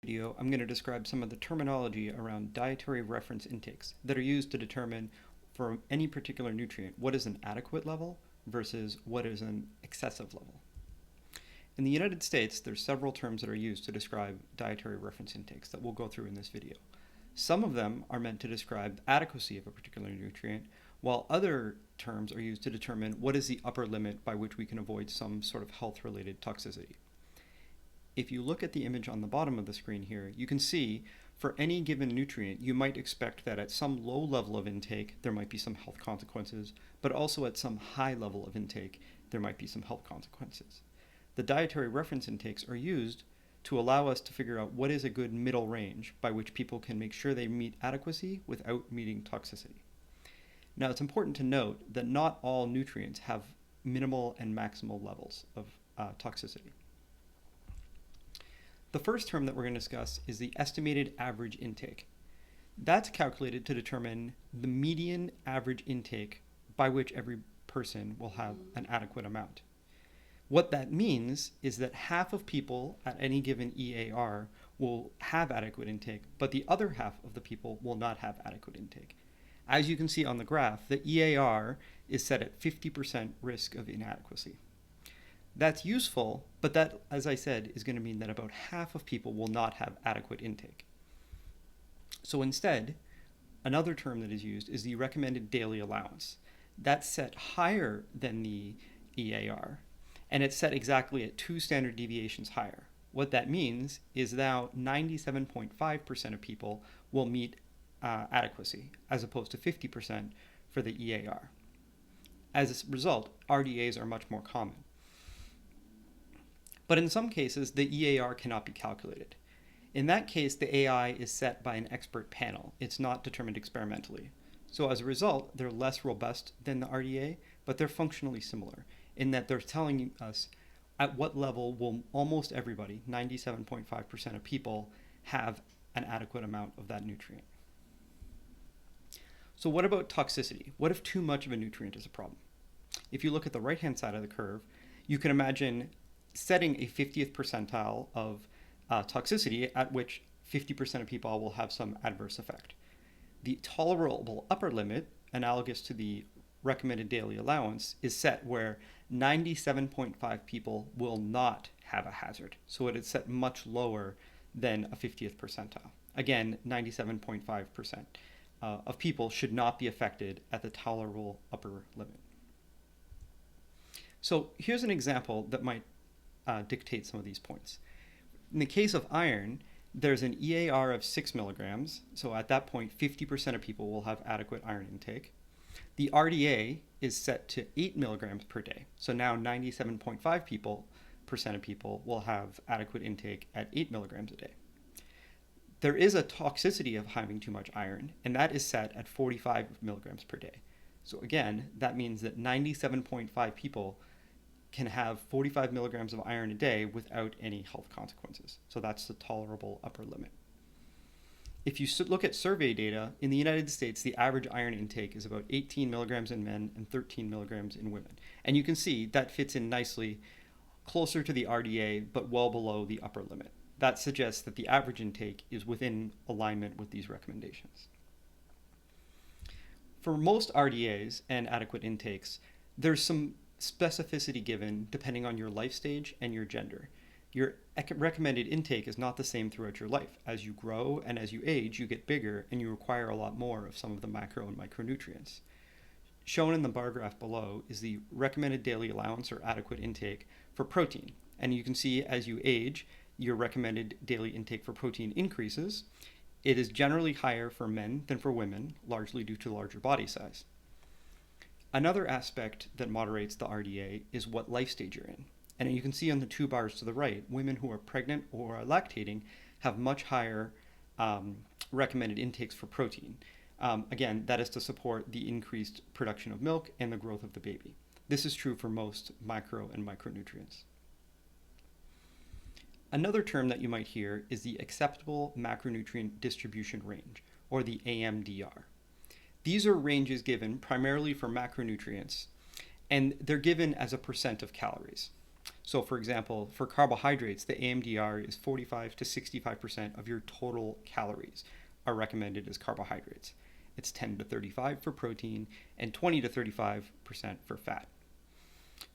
Video, I'm going to describe some of the terminology around dietary reference intakes that are used to determine for any particular nutrient what is an adequate level versus what is an excessive level. In the United States, there's several terms that are used to describe dietary reference intakes that we'll go through in this video. Some of them are meant to describe the adequacy of a particular nutrient, while other terms are used to determine what is the upper limit by which we can avoid some sort of health-related toxicity. If you look at the image on the bottom of the screen here, you can see for any given nutrient, you might expect that at some low level of intake, there might be some health consequences, but also at some high level of intake, there might be some health consequences. The dietary reference intakes are used to allow us to figure out what is a good middle range by which people can make sure they meet adequacy without meeting toxicity. Now, it's important to note that not all nutrients have minimal and maximal levels of toxicity. The first term that we're going to discuss is the estimated average intake. That's calculated to determine the median average intake by which every person will have an adequate amount. What that means is that half of people at any given EAR will have adequate intake, but the other half of the people will not have adequate intake. As you can see on the graph, the EAR is set at 50% risk of inadequacy. That's useful, but that, as I said, is going to mean that about half of people will not have adequate intake. So instead, another term that is used is the recommended daily allowance. That's set higher than the EAR, and it's set exactly at 2 standard deviations higher. What that means is now 97.5% of people will meet adequacy, as opposed to 50% for the EAR. As a result, RDAs are much more common. But in some cases, the EAR cannot be calculated. In that case, the AI is set by an expert panel. It's not determined experimentally. So as a result, they're less robust than the RDA, but they're functionally similar in that they're telling us at what level will almost everybody, 97.5% of people, have an adequate amount of that nutrient. So what about toxicity? What if too much of a nutrient is a problem? If you look at the right-hand side of the curve, you can imagine setting a 50th percentile of toxicity at which 50% of people will have some adverse effect. The tolerable upper limit, analogous to the recommended daily allowance, is set where 97.5 people will not have a hazard. So it is set much lower than a 50th percentile. Again, 97.5% of people should not be affected at the tolerable upper limit. So here's an example that might dictate some of these points. In the case of iron, there's an EAR of 6 milligrams. So at that point, 50% of people will have adequate iron intake. The RDA is set to 8 milligrams per day. So now 97.5% of people will have adequate intake at 8 milligrams a day. There is a toxicity of having too much iron, and that is set at 45 milligrams per day. So again, that means that 97.5 people can have 45 milligrams of iron a day without any health consequences. So that's the tolerable upper limit. If you look at survey data, in the United States, the average iron intake is about 18 milligrams in men and 13 milligrams in women. And you can see that fits in nicely closer to the RDA, but well below the upper limit. That suggests that the average intake is within alignment with these recommendations. For most RDAs and adequate intakes, there's some specificity given depending on your life stage and your gender. Your recommended intake is not the same throughout your life. As you grow and as you age, you get bigger and you require a lot more of some of the macro and micronutrients. Shown in the bar graph below is the recommended daily allowance or adequate intake for protein. And you can see as you age, your recommended daily intake for protein increases. It is generally higher for men than for women, largely due to larger body size. Another aspect that moderates the RDA is what life stage you're in. And you can see on the 2 bars to the right, women who are pregnant or are lactating have much higher recommended intakes for protein. Again, that is to support the increased production of milk and the growth of the baby. This is true for most macro and micronutrients. Another term that you might hear is the acceptable macronutrient distribution range, or the AMDR. These are ranges given primarily for macronutrients, and they're given as a percent of calories. So, for example, for carbohydrates, the AMDR is 45 to 65% of your total calories are recommended as carbohydrates. It's 10 to 35 for protein and 20 to 35% for fat.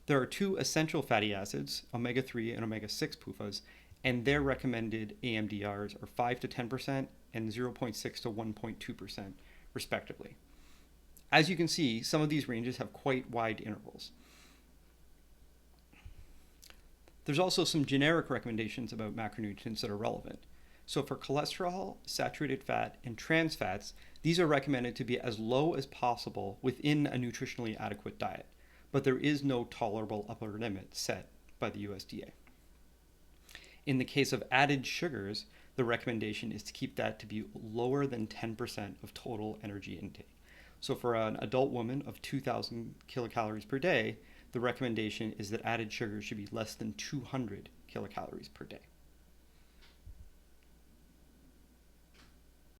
There are two essential fatty acids, omega-3 and omega-6 PUFAs, and their recommended AMDRs are 5 to 10% and 0.6 to 1.2%, respectively. As you can see, some of these ranges have quite wide intervals. There's also some generic recommendations about macronutrients that are relevant. So for cholesterol, saturated fat, and trans fats, these are recommended to be as low as possible within a nutritionally adequate diet, but there is no tolerable upper limit set by the USDA. In the case of added sugars, the recommendation is to keep that to be lower than 10% of total energy intake. So for an adult woman of 2,000 kilocalories per day, the recommendation is that added sugar should be less than 200 kilocalories per day.